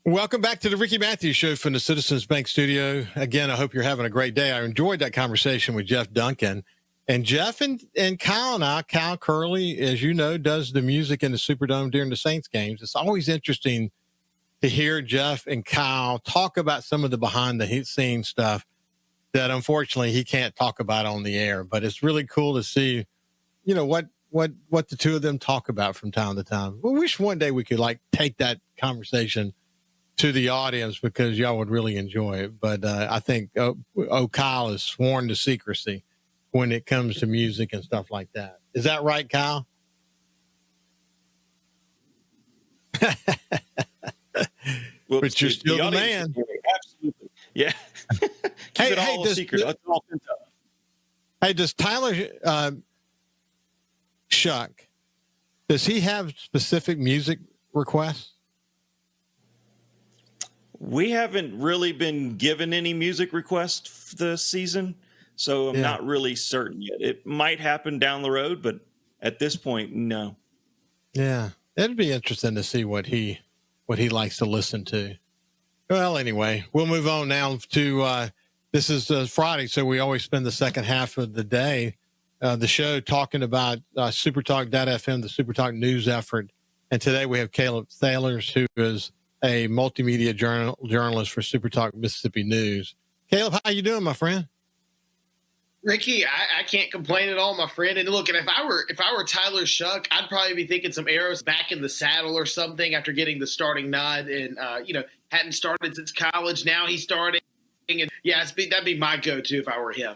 Welcome back to the Ricky Matthews Show from the Citizens Bank Studio. Again, I hope you're having a great day. I enjoyed that conversation with Jeff Duncan. And Jeff and Kyle and I, Kyle Curley, as you know, does the music in the Superdome during the Saints games. It's always interesting to hear Jeff and Kyle talk about some of the behind-the-scenes stuff that, unfortunately, he can't talk about on the air. But it's really cool to see, you know, what the two of them talk about from time to time. We wish one day we could, take that conversation to the audience because y'all would really enjoy it. But I think Kyle is sworn to secrecy when it comes to music and stuff like that. Is that right, Kyle? But you're still the man. Absolutely. Yeah. Keep it all a secret. That's all Hey, does Tyler Shuck, does he have specific music requests? We haven't really been given any music requests this season, so I'm not really certain yet. It might happen down the road, but at this point, no. Yeah, it'd be interesting to see what he likes to listen to. Well, anyway, we'll move on now to this is Friday, so we always spend the second half of the day, the show, talking about SuperTalk.fm, the SuperTalk news effort. And today we have Caleb Salers, who is a multimedia journalist for SuperTalk Mississippi News. Caleb, how you doing, my friend? Ricky, I can't complain at all, my friend. And look, and if I were Tyler Shuck, I'd probably be thinking some arrows back in the saddle or something after getting the starting nod, and hadn't started since college. Now he's starting, and that'd be my go-to if I were him.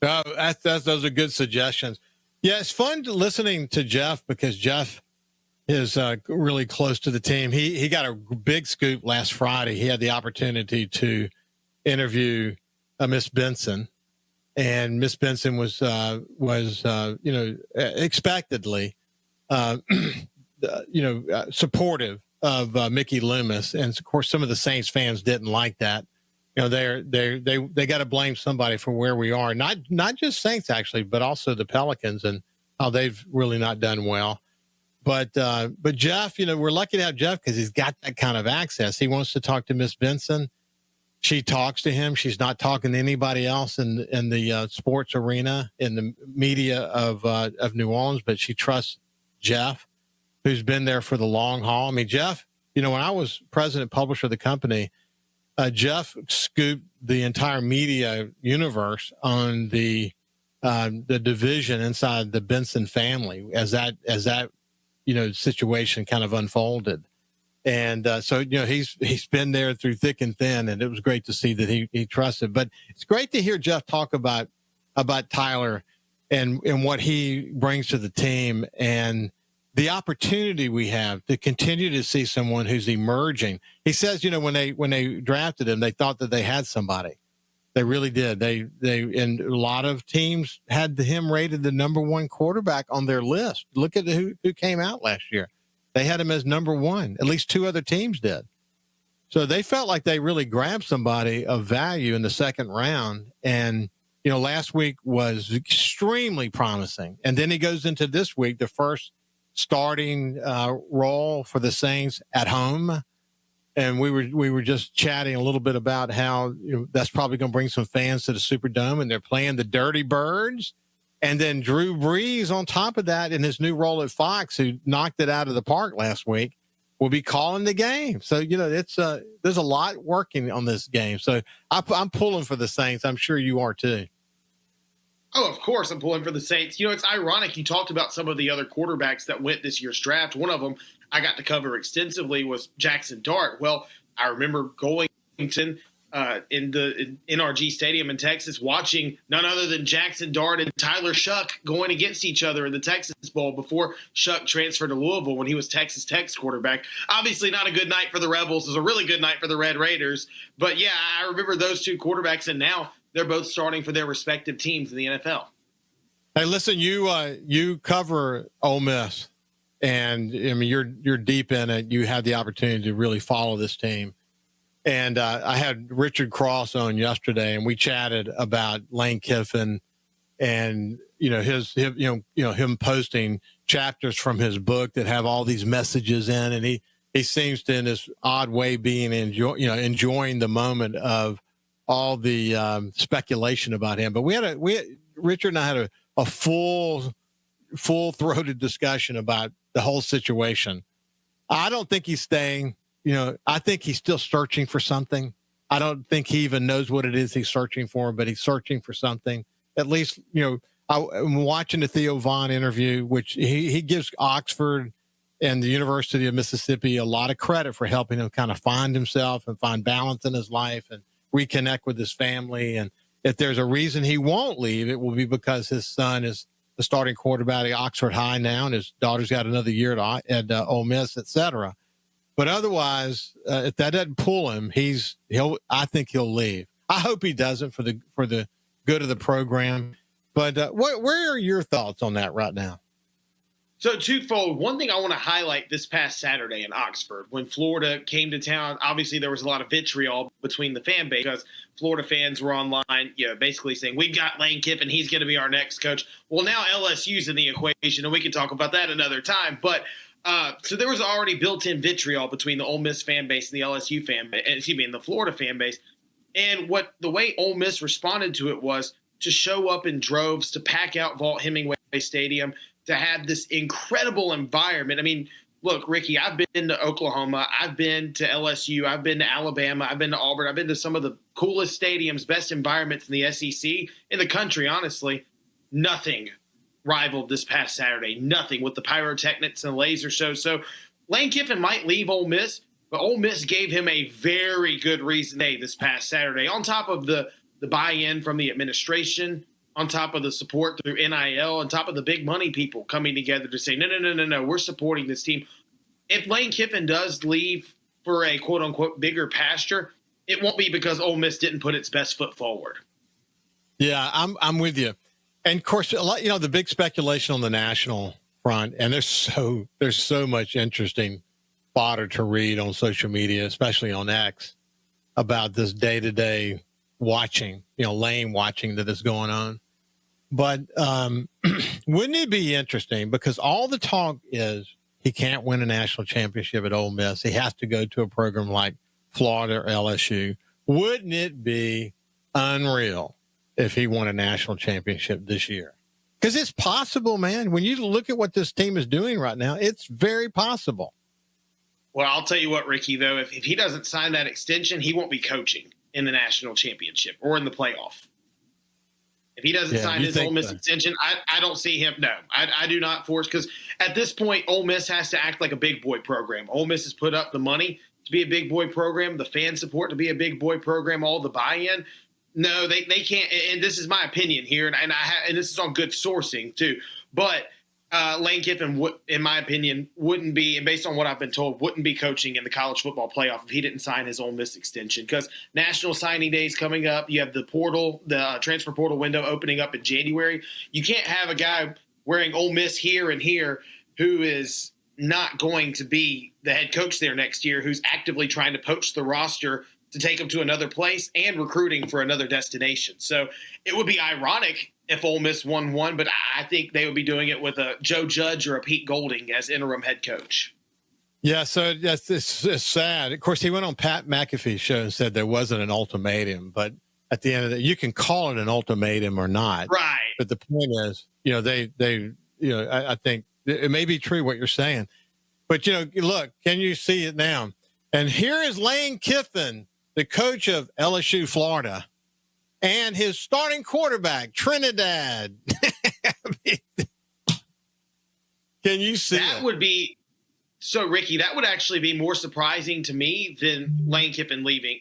Oh, those are good suggestions. Yeah, it's fun listening to Jeff because Jeff is really close to the team. He got a big scoop last Friday. He had the opportunity to interview Miss Benson, and Miss Benson was expectendly supportive of Mickey Loomis, and of course some of the Saints fans didn't like that. You know, they got to blame somebody for where we are. Not just Saints actually, but also the Pelicans and how they've really not done well. But Jeff, we're lucky to have Jeff because he's got that kind of access. He wants to talk to Miss Benson. She talks to him. She's not talking to anybody else in the sports arena, in the media of New Orleans, but she trusts Jeff, who's been there for the long haul. I mean, Jeff, when I was president publisher of the company, Jeff scooped the entire media universe on the division inside the Benson family as that situation kind of unfolded. And so he's been there through thick and thin, and it was great to see that he trusted. But it's great to hear Jeff talk about Tyler and what he brings to the team and the opportunity we have to continue to see someone who's emerging. He says, when they drafted him, they thought that they had somebody. They really did. They and a lot of teams had him rated the number one quarterback on their list. Look at who came out last year. They had him as number one. At least two other teams did. So they felt like they really grabbed somebody of value in the second round. And, last week was extremely promising. And then he goes into this week, the first starting role for the Saints at home. And we were just chatting a little bit about how that's probably going to bring some fans to the Superdome, and they're playing the Dirty Birds. And then Drew Brees on top of that in his new role at Fox, who knocked it out of the park last week, will be calling the game. So, it's there's a lot working on this game. So I'm pulling for the Saints. I'm sure you are too. Oh, of course I'm pulling for the Saints. It's ironic. You talked about some of the other quarterbacks that went this year's draft. One of them I got to cover extensively was Jackson Dart. Well, I remember going to in the NRG Stadium in Texas, watching none other than Jackson Dart and Tyler Shuck going against each other in the Texas Bowl before Shuck transferred to Louisville when he was Texas Tech's quarterback. Obviously not a good night for the Rebels. It was a really good night for the Red Raiders. But, yeah, I remember those two quarterbacks, and now they're both starting for their respective teams in the NFL. Hey, listen, you cover Ole Miss, and I mean you're deep in it. You have the opportunity to really follow this team. And I had Richard Cross on yesterday, and we chatted about Lane Kiffin and him posting chapters from his book that have all these messages in, and he seems to, in this odd way, being enjoying the moment of all the speculation about him. But Richard and I had a full-throated discussion about the whole situation. I don't think he's staying. I think he's still searching for something. I don't think he even knows what it is he's searching for, but he's searching for something. At least, I'm watching the Theo Vaughn interview, which he gives Oxford and the University of Mississippi a lot of credit for helping him kind of find himself and find balance in his life and reconnect with his family. And if there's a reason he won't leave, it will be because his son is the starting quarterback at Oxford High now, and his daughter's got another year at Ole Miss, et cetera. But otherwise, if that doesn't pull him, I think he'll leave. I hope he doesn't for the good of the program. But where are your thoughts on that right now? So twofold. One thing I want to highlight this past Saturday in Oxford, when Florida came to town, obviously there was a lot of vitriol between the fan base because Florida fans were online, basically saying, we've got Lane Kiffin, he's going to be our next coach. Well, now LSU's in the equation, and we can talk about that another time. But so there was already built-in vitriol between the Ole Miss fan base and the LSU fan base, and the Florida fan base. And the way Ole Miss responded to it was to show up in droves, to pack out Vaught Hemingway Stadium, to have this incredible environment. I mean, look, Ricky, I've been to Oklahoma, I've been to LSU, I've been to Alabama, I've been to Auburn, I've been to some of the coolest stadiums, best environments in the SEC, in the country, honestly. Nothing rivaled this past Saturday. Nothing with the pyrotechnics and laser shows. So Lane Kiffin might leave Ole Miss, but Ole Miss gave him a very good reason this past Saturday, on top of the buy-in from the administration, on top of the support through NIL, on top of the big money people coming together to say, no, we're supporting this team. If Lane Kiffin does leave for a quote-unquote bigger pasture, it won't be because Ole Miss didn't put its best foot forward. Yeah, I'm with you. And of course, a lot, the big speculation on the national front, and there's so much interesting fodder to read on social media, especially on X, about this day-to-day watching, Lane watching that is going on. But wouldn't it be interesting, because all the talk is he can't win a national championship at Ole Miss. He has to go to a program like Florida or LSU. Wouldn't it be unreal if he won a national championship this year? Because it's possible, man. When you look at what this team is doing right now, it's very possible. Well, I'll tell you what, Ricky, though, if he doesn't sign that extension, he won't be coaching in the national championship or in the playoff. If he doesn't sign his Ole Miss extension, I don't see him. No, I do not force, because at this point, Ole Miss has to act like a big boy program. Ole Miss has put up the money to be a big boy program, the fan support to be a big boy program, all the buy-in. No, they can't. And this is my opinion here, and this is on good sourcing too. But Lane Kiffin, in my opinion, wouldn't be, and based on what I've been told, wouldn't be coaching in the college football playoff if he didn't sign his Ole Miss extension. Because National Signing Day is coming up. You have the transfer portal window opening up in January. You can't have a guy wearing Ole Miss here and here who is not going to be the head coach there next year, who's actively trying to poach the roster to take them to another place and recruiting for another destination. So it would be ironic if Ole Miss won one, but I think they would be doing it with a Joe Judge or a Pete Golding as interim head coach. Yeah, so it's sad. Of course, he went on Pat McAfee's show and said there wasn't an ultimatum, but at the end of it, you can call it an ultimatum or not. Right. But the point is, I think it may be true what you're saying, but look, can you see it now? And here is Lane Kiffin, the coach of LSU Florida, and his starting quarterback, Trinidad. Can you see that? Would be so, Ricky. That would actually be more surprising to me than Lane Kiffin leaving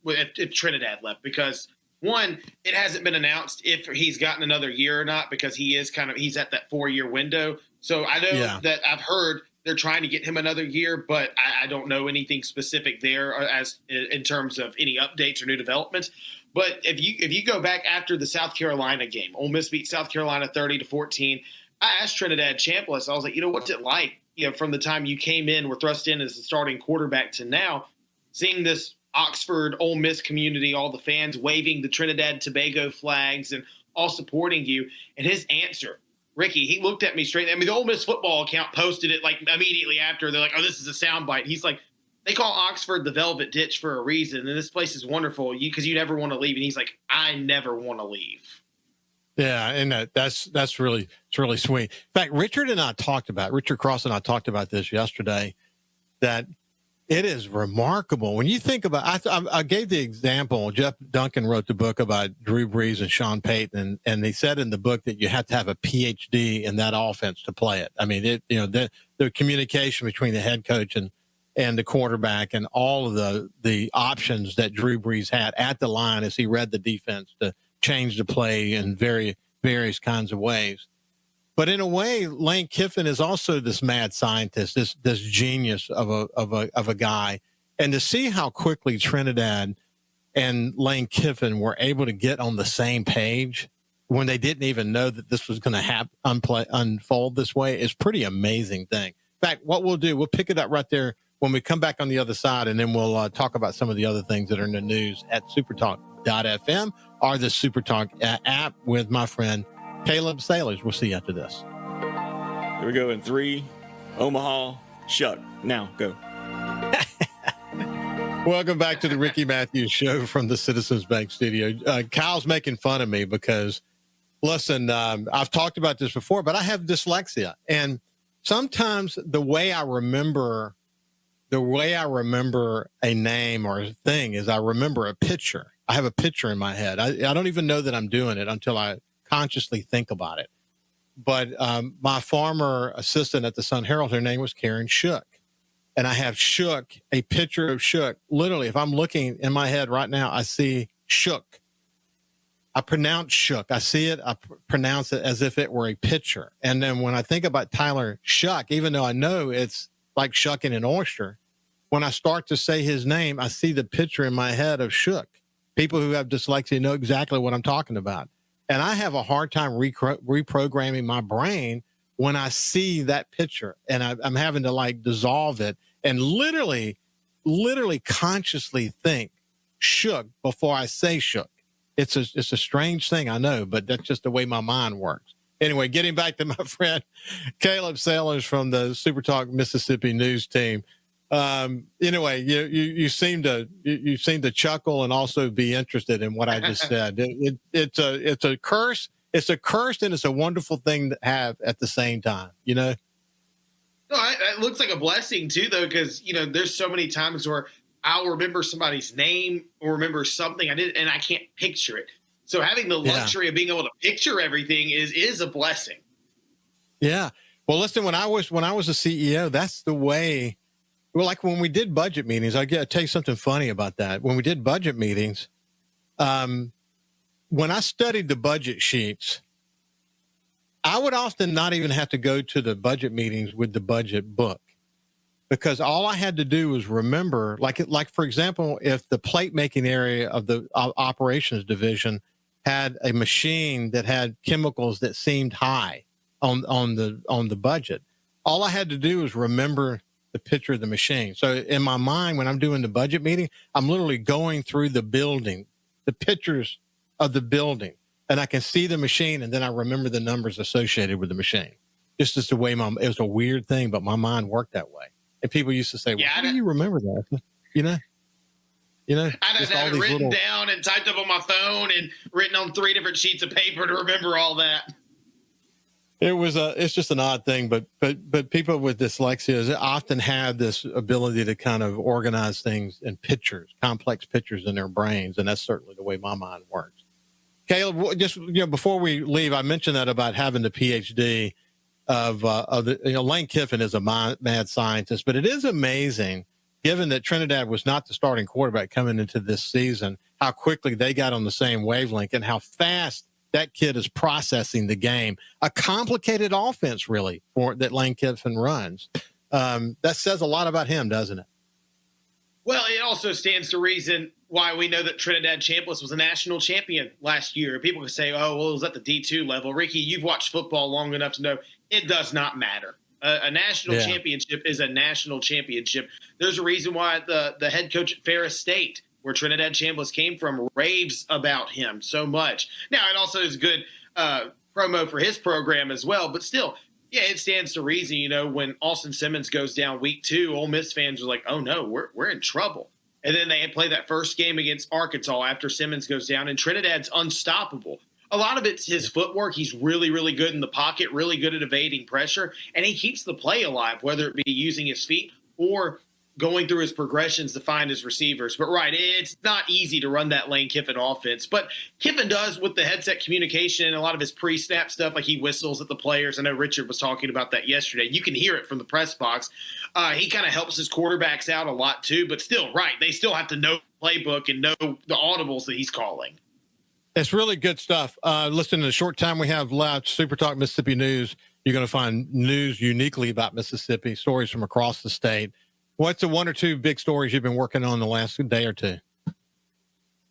if Trinidad left, because one, it hasn't been announced if he's gotten another year or not, because he's at that 4-year window. So I know that I've heard they're trying to get him another year, but I don't know anything specific there as in terms of any updates or new developments. But if you go back after the South Carolina game, Ole Miss beat South Carolina 30-14. I asked Trinidad Chambliss, I was like, what's it like, from the time you came in, were thrust in as the starting quarterback to now, seeing this Oxford Ole Miss community, all the fans waving the Trinidad Tobago flags and all supporting you. And his answer Ricky, he looked at me straight. I mean, the Ole Miss football account posted it like immediately after. They're like, oh, this is a soundbite. He's like, they call Oxford the Velvet Ditch for a reason. And this place is wonderful because you never want to leave. And he's like, I never want to leave. Yeah. And that's really sweet. In fact, Richard Cross and I talked about this yesterday, that it is remarkable when you think about. I gave the example. Jeff Duncan wrote the book about Drew Brees and Sean Payton, and they said in the book that you have to have a PhD in that offense to play it. I mean, the communication between the head coach and the quarterback, and all of the options that Drew Brees had at the line as he read the defense to change the play in various kinds of ways. But in a way, Lane Kiffin is also this mad scientist, this genius of a guy. And to see how quickly Trinidad and Lane Kiffin were able to get on the same page when they didn't even know that this was going to unfold this way is pretty amazing thing. In fact, what we'll do, we'll pick it up right there when we come back on the other side, and then we'll talk about some of the other things that are in the news at supertalk.fm or the SuperTalk app with my friend Caleb Salers. We'll see you after this. Here we go in 3. Omaha, Shuck. Now, go. Welcome back to the Ricky Matthews Show from the Citizens Bank studio. Kyle's making fun of me because, listen, I've talked about this before, but I have dyslexia. And sometimes the way I remember a name or a thing is I remember a picture. I have a picture in my head. I don't even know that I'm doing it until I consciously think about it. But my former assistant at the Sun Herald, her name was Karen Shook. And I have Shook, a picture of Shook. Literally, if I'm looking in my head right now, I see Shook. I pronounce Shook. I see it. I pronounce it as if it were a picture. And then when I think about Tyler Shuck, even though I know it's like shucking an oyster, when I start to say his name, I see the picture in my head of Shook. People who have dyslexia know exactly what I'm talking about. And I have a hard time reprogramming my brain when I see that picture, and I'm having to like dissolve it and literally consciously think Shook before I say Shook. It's a strange thing, I know, but that's just the way my mind works. Anyway, getting back to my friend Caleb Salers from the SuperTalk Mississippi news team. Anyway, you seem to chuckle and also be interested in what I just said. It's a curse. It's a curse and it's a wonderful thing to have at the same time, you know? No, it looks like a blessing too, though, because, there's so many times where I'll remember somebody's name or remember something I did and I can't picture it. So having the luxury of being able to picture everything is a blessing. Yeah. Well, listen, when I was a CEO, that's the way. Well, like when we did budget meetings, I'll tell you something funny about that. When we did budget meetings, when I studied the budget sheets, I would often not even have to go to the budget meetings with the budget book, because all I had to do was remember, like for example, if the plate making area of the operations division had a machine that had chemicals that seemed high on the budget, all I had to do was remember the picture of the machine. So in my mind, when I'm doing the budget meeting, I'm literally going through the building, the pictures of the building, and I can see the machine, and then I remember the numbers associated with the machine. Just as the way it was a weird thing, but my mind worked that way. And people used to say, well, how do you remember that? You know, I'd have it written down and typed up on my phone and written on 3 different sheets of paper to remember all that. It's just an odd thing, but people with dyslexia often have this ability to kind of organize things in pictures, complex pictures in their brains. And that's certainly the way my mind works. Caleb, just, before we leave, I mentioned that about having the PhD of Lane Kiffin is a mad scientist, but it is amazing, given that Trinidad was not the starting quarterback coming into this season, how quickly they got on the same wavelength and how fast that kid is processing the game. A complicated offense, really, that Lane Kiffin runs. That says a lot about him, doesn't it? Well, it also stands to reason why we know that Trinidad Chambliss was a national champion last year. People can say, oh, well, it was at the D2 level. Ricky, you've watched football long enough to know it does not matter. A national championship is a national championship. There's a reason why the head coach at Ferris State, where Trinidad Chambliss came from, raves about him so much. Now, it also is good promo for his program as well. But still, yeah, it stands to reason, when Austin Simmons goes down week 2, Ole Miss fans are like, oh no, we're in trouble. And then they play that first game against Arkansas after Simmons goes down, and Trinidad's unstoppable. A lot of it's his footwork. He's really, really good in the pocket, really good at evading pressure, and he keeps the play alive, whether it be using his feet or going through his progressions to find his receivers. But right, it's not easy to run that Lane Kiffin offense. But Kiffin does with the headset communication and a lot of his pre-snap stuff, like he whistles at the players. I know Richard was talking about that yesterday. You can hear it from the press box. He kind of helps his quarterbacks out a lot too. But still, right, they still have to know the playbook and know the audibles that he's calling. It's really good stuff. Listen, in the short time we have left, Super Talk Mississippi News, you're going to find news uniquely about Mississippi, stories from across the state. What's the 1 or 2 big stories you've been working on the last day or two?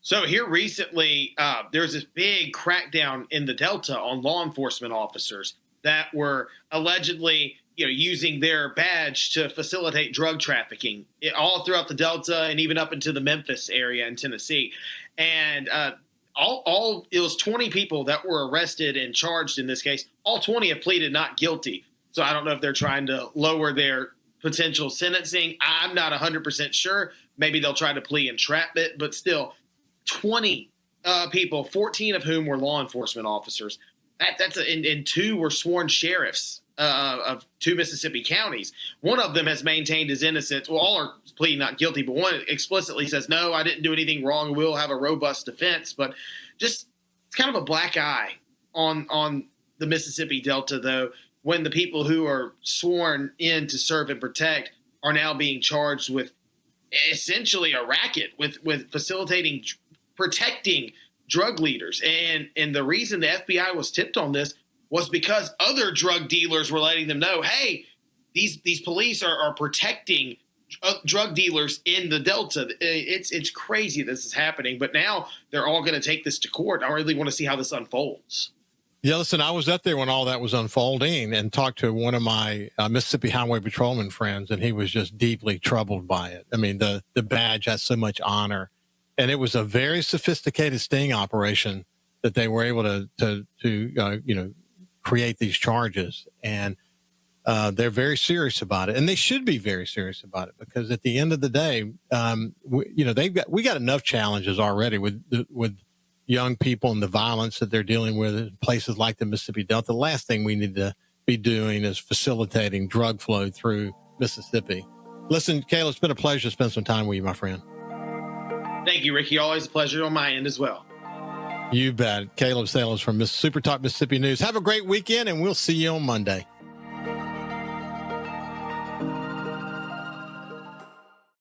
So here recently, there's this big crackdown in the Delta on law enforcement officers that were allegedly, using their badge to facilitate drug trafficking all throughout the Delta and even up into the Memphis area in Tennessee. And it was 20 people that were arrested and charged in this case. All 20 have pleaded not guilty. So I don't know if they're trying to lower their potential sentencing. I'm not 100% sure. Maybe they'll try to plea entrapment, but still 20 people, 14 of whom were law enforcement officers. And 2 were sworn sheriffs of 2 Mississippi counties. One of them has maintained his innocence. Well, all are pleading not guilty, but one explicitly says, no, I didn't do anything wrong. We'll have a robust defense. But just it's kind of a black eye on the Mississippi Delta, though, when the people who are sworn in to serve and protect are now being charged with essentially a racket, with facilitating, protecting drug leaders. And the reason the FBI was tipped on this was because other drug dealers were letting them know, hey, these police are protecting drug dealers in the Delta. It's crazy this is happening, but now they're all going to take this to court. I really want to see how this unfolds. Yeah, listen, I was up there when all that was unfolding and talked to one of my Mississippi Highway Patrolman friends, and he was just deeply troubled by it. I mean, the badge has so much honor, and it was a very sophisticated sting operation that they were able to create these charges. And they're very serious about it, and they should be very serious about it, because at the end of the day, we got enough challenges already with young people and the violence that they're dealing with in places like the Mississippi Delta. The last thing we need to be doing is facilitating drug flow through Mississippi. Listen, Caleb, it's been a pleasure to spend some time with you, my friend. Thank you, Ricky. Always a pleasure on my end as well. You bet. Caleb Salers from SuperTalk Mississippi News. Have a great weekend, and we'll see you on Monday.